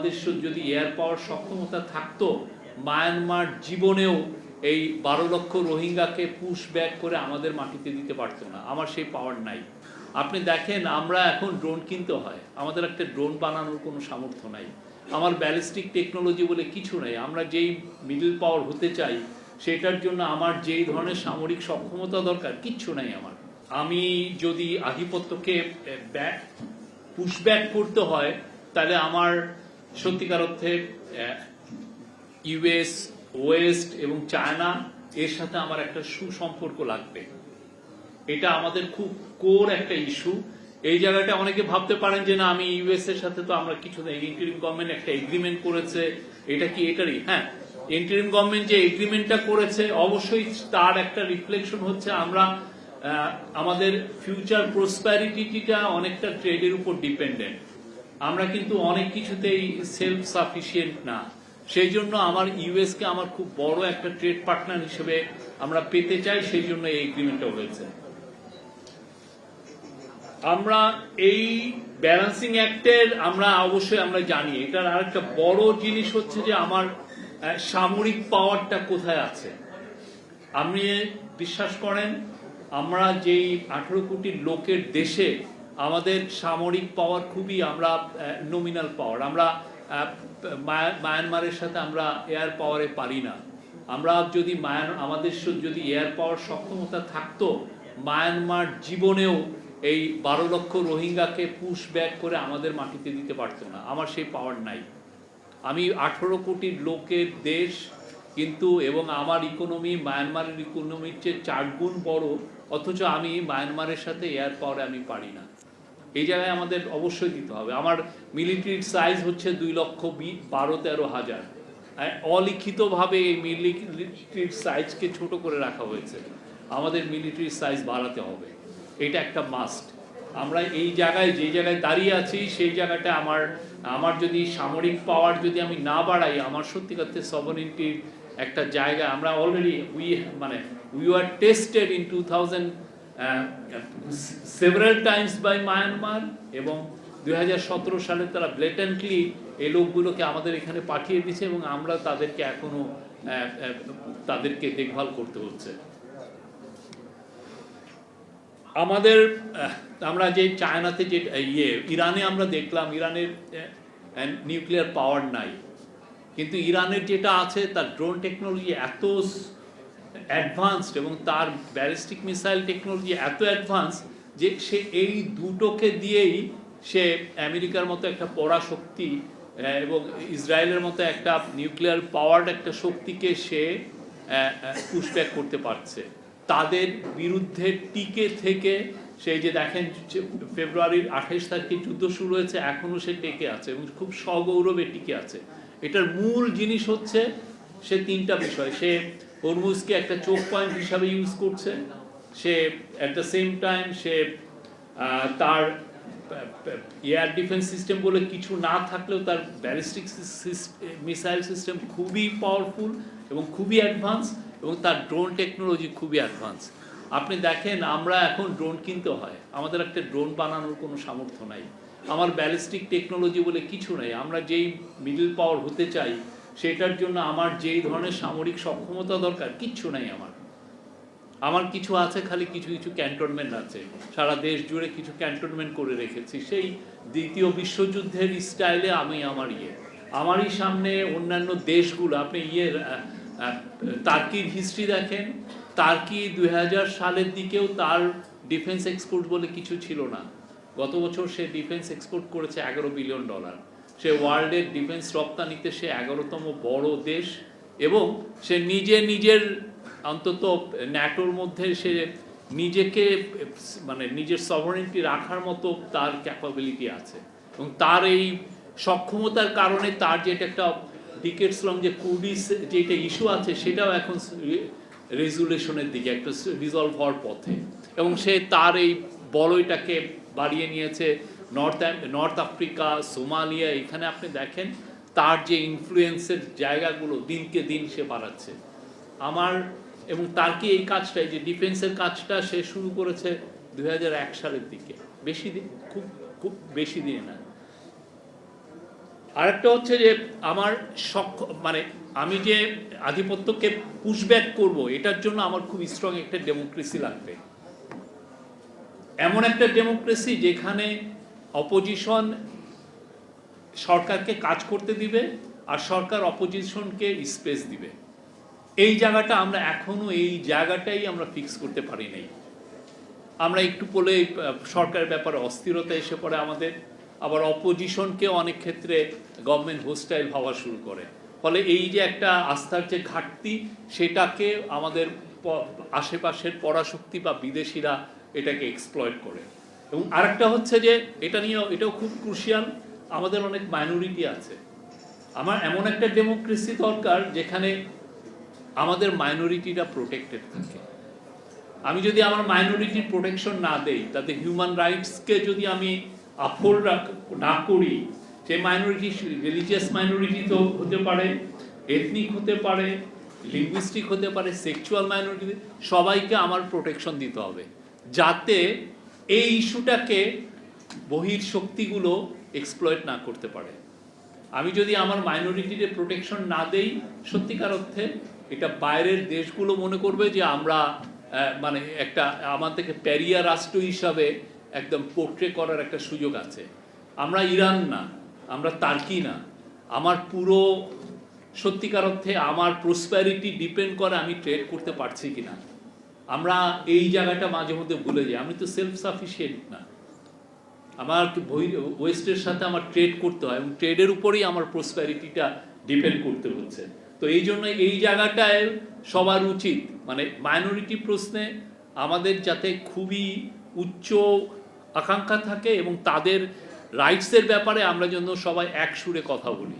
আমাদের যদি air power সক্ষমতা থাকতো, মায়ানমার জীবনেও এই 12 লক্ষ রোহিঙ্গাকে পুশ ব্যাক করে আমাদের মাটিতে দিতে পারতো না। আমার সেই পাওয়ার নাই। আপনি দেখেন, আমরা এখন ড্রোন কিনতে হয়, আমাদের একটা ড্রোন বানানোর কোনো সামর্থ্য নাই। আমার ব্যালিস্টিক টেকনোলজি বলে কিছু নেই। আমরা যেই মিডল পাওয়ার হতে চাই সেটার জন্য আমার যেই ধরনের সামরিক সক্ষমতা দরকার কিচ্ছু নাই আমার। আমি যদি আধিপত্যকে পুশব্যাক করতে হয় তাহলে আমার সত্যিকার অর্থে ইউএস, ওয়েস্ট এবং চায়না এর সাথে আমার একটা সুসম্পর্ক লাগবে। এটা আমাদের খুব কোর একটা ইস্যু। এই জায়গাটা অনেকে ভাবতে পারেন যে না, আমি ইউএস এর সাথে তো আমরা কিছু নেই, ইন্টারিম গভর্নমেন্ট একটা এগ্রিমেন্ট করেছে, এটা কি এটারই? হ্যাঁ, ইন্টারিম গভর্নমেন্ট যে এগ্রিমেন্টটা করেছে অবশ্যই তার একটা রিফ্লেকশন হচ্ছে আমরা আমাদের ফিউচার প্রসপ্যারিটিটা অনেকটা ট্রেডের উপর ডিপেন্ডেন্ট। আমরা কিন্তু অনেক কিছুতেই সেলফ সাফিসিয়েন্ট না। সেই জন্য আমার ইউএস কে আমার খুব বড় একটা ট্রেড পার্টনার হিসেবে আমরা পেতে চাই, সেই জন্য এই এগ্রিমেন্টটা হয়েছে। আমরা এই ব্যালেন্সিং অ্যাক্টের আমরা অবশ্যই আমরা জানি, এটার আরেকটা বড় জিনিস হচ্ছে যে আমার সামরিক পাওয়ারটা কোথায় আছে। আপনি বিশ্বাস করেন, আমরা যেই 18 কোটি লোকের দেশে আমাদের সামরিক পাওয়ার খুবই, আমরা নমিনাল পাওয়ার। আমরা মায়ানমারের সাথে আমরা এয়ার পাওয়ারে পারি না। আমরা যদি আমাদের যদি এয়ার পাওয়ার সক্ষমতা থাকতো, মায়ানমার জীবনেও এই 12 লক্ষ রোহিঙ্গাকে পুশ ব্যাক করে আমাদের মাটিতে দিতে পারতো না। আমার সেই পাওয়ার নাই। আমি 18 কোটি লোকের দেশ কিন্তু, এবং আমার ইকোনমি মায়ানমারের ইকোনমির চেয়ে 4 গুণ বড়, অথচ আমি মায়ানমারের সাথে এয়ার পাওয়ারে আমি পারি না। এই জায়গায় আমাদের অবশ্যই দিতে হবে। আমার মিলিটারির সাইজ হচ্ছে 2,12,13,000। অলিখিতভাবে এই মিলিটারির সাইজকে ছোট করে রাখা হয়েছে। আমাদের মিলিটারির সাইজ বাড়াতে হবে, এটা একটা মাস্ট। আমরা এই জায়গায় যে জায়গায় দাঁড়িয়ে আছি সেই জায়গাটা আমার যদি সামরিক পাওয়ার যদি আমি না বাড়াই, আমার সত্যিকার সভারেনিটির একটা জায়গা আমরা already we are tested in 2000 several times by Myanmar, এবং 2017 সালে তারা ব্লেটেন্টলি এই লোকগুলোকে আমাদের এখানে পাঠিয়ে দিয়েছে এবং আমরা তাদেরকে এখনো তাদেরকে দেখভাল করতে হচ্ছে। আমাদের আমরা যে চায়নাতে যে ইরানে আমরা দেখলাম, ইরানের নিউক্লিয়ার পাওয়ার নাই, কিন্তু ইরানের যেটা আছে তার ড্রোন টেকনোলজি এত অ্যাডভান্সড এবং তার ব্যালিস্টিক মিসাইল টেকনোলজি এত অ্যাডভান্স যে সে এই দুটোকে দিয়েই সে আমেরিকার মতো একটা পরাশক্তি এবং ইসরায়েলের মতো একটা নিউক্লিয়ার পাওয়ার্ড একটা শক্তিকে সে পুশব্যাক করতে পারছে। তাদের বিরুদ্ধে টিকে থেকে সেই যে দেখেন ফেব্রুয়ারির 28 তারিখে যুদ্ধ শুরু হয়েছে, এখনো সে টিকে আছে এবং খুব সগৌরবে টিকে আছে। এটার মূল জিনিস হচ্ছে সে 3টা বিষয়। সে হরমুজকে একটা চোখ পয়েন্ট হিসাবে ইউজ করছে, সে অ্যাট দ্য সেম টাইম সে তার এয়ার ডিফেন্স সিস্টেম বলে কিছু না থাকলেও তার ব্যালিস্টিক মিসাইল সিস্টেম খুবই পাওয়ারফুল এবং খুবই অ্যাডভান্স, এবং তার ড্রোন টেকনোলজি খুবই অ্যাডভান্স। আপনি দেখেন, আমরা এখন ড্রোন কিনতে হয়, আমাদের একটা ড্রোন বানানোর কোনো সামর্থ্য নাই। আমার ব্যালিস্টিক টেকনোলজি বলে কিছু নেই। আমরা যেই মিডল পাওয়ার হতে চাই সেটার জন্য আমার যেই ধরনের সামরিক সক্ষমতা দরকার কিচ্ছু নাই আমার কিছু আছে, খালি কিছু কিছু ক্যান্টনমেন্ট আছে, সারা দেশ জুড়ে কিছু ক্যান্টনমেন্ট করে রেখেছি। সেই দ্বিতীয় বিশ্বযুদ্ধের স্টাইলে আমারই সামনে অন্যান্য দেশগুলো, আপনি তার্কির হিস্ট্রি দেখেন, তার্কি 2000 সালের দিকেও তার ডিফেন্স এক্সপোর্ট বলে কিছু ছিল না। গত বছর সে ডিফেন্স এক্সপোর্ট করেছে $11 বিলিয়ন। সে ওয়ার্ল্ডের ডিফেন্স রপ্তানিতে সে 11তম বড় দেশ, এবং সে নিজের অন্তত ন্যাটোর মধ্যে সে নিজেকে নিজের সভারেনিটি রাখার মতো তার ক্যাপাবিলিটি আছে, এবং তার এই সক্ষমতার কারণে তার যেটা একটা ডিকেটস লং যে কুর্দিশ যেটা ইস্যু আছে সেটাও এখন রেজুলেশনের দিকে একটা রিজলভ হওয়ার পথে, এবং সে তার এই বলয়টাকে বাড়িয়ে নিয়েছে নর্থ আফ্রিকা, সোমালিয়া। এখানে আপনি দেখেন তার যে ইনফ্লুয়েন্সের জায়গাগুলো দিনকে দিন সে বাড়াচ্ছে। এবং তার কি এই কাজটাই যে ডিফেন্সের কাজটা সে শুরু করেছে 2001 সালের দিকে, বেশি দিন, খুব বেশি দিন না। আরেকটা হচ্ছে যে আমার মানে আমি যে আধিপত্যকে পুশব্যাক করব, এটার জন্য আমার খুব স্ট্রং একটা ডেমোক্রেসি লাগবে। এমন একটা ডেমোক্রেসি যেখানে অপোজিশন সরকারকে কাজ করতে দিবে আর সরকার অপোজিশনকে স্পেস দিবে। এই জায়গাটা আমরা এখনো এই জায়গাটাই আমরা ফিক্স করতে পারি নাই। আমরা একটু বলে সরকারের ব্যাপারে অস্থিরতা এসে পড়ে আমাদের, আবার অপোজিশনকে অনেক ক্ষেত্রে গভর্নমেন্ট হোস্টাইল হওয়া শুরু করে। ফলে এই যে একটা আস্থার যে ঘাটতি, সেটাকে আমাদের আশেপাশের পরাশক্তি বা বিদেশিরা এটাকে এক্সপ্লয়েট করে। এবং আরেকটা হচ্ছে যে এটাও খুব ক্রুশিয়াল, আমাদের অনেক মাইনরিটি আছে। আমার এমন একটা ডেমোক্রেসি দরকার যেখানে আমাদের মাইনরিটিরা প্রোটেক্টেড থাকে। আমি যদি আমার মাইনরিটির প্রোটেকশন না দেই, তাতে হিউম্যান রাইটসকে যদি আমি আপহোল্ড না করি, সে মাইনরিটি রিলিজিয়াস মাইনরিটি তো হতে পারে, এথনিক হতে পারে, লিঙ্গুইস্টিক হতে পারে, সেক্সুয়াল মাইনরিটি, সবাইকে আমার প্রোটেকশন দিতে হবে, যাতে এই ইস্যুটাকে বহির শক্তিগুলো এক্সপ্লয়েট না করতে পারে। আমি যদি আমার মাইনরিটিতে প্রোটেকশন না দেই, সত্যিকার অর্থে এটা বাইরের দেশগুলো মনে করবে যে আমরা মানে একটা আমাদেরকে প্যারিয়া রাষ্ট্র হিসাবে একদম পোর্ট্রে করার একটা সুযোগ আছে। আমরা ইরান না, আমরা তার্কি না। আমার পুরো সত্যিকার অর্থে আমার প্রসপ্যারিটি ডিপেন্ড করে আমি ট্রেড করতে পারছি কিনা। আমরা এই জায়গাটা মাঝে মধ্যে ভুলে যাই। আমি তো সেলফ সাফিসিয়েন্ট না, আমার ওয়েস্টের সাথে আমার ট্রেড করতে হয় এবং ট্রেডের উপরেই আমার প্রসপ্যারিটিটা ডিপেন্ড করতে হচ্ছে। তো এই জন্য এই জায়গাটায় সবার উচিত মানে মাইনরিটি প্রশ্নে আমাদের যাতে খুবই উচ্চ আকাঙ্ক্ষা থাকে এবং তাদের রাইটসের ব্যাপারে আমরা যেন সবাই এক সুরে কথা বলি।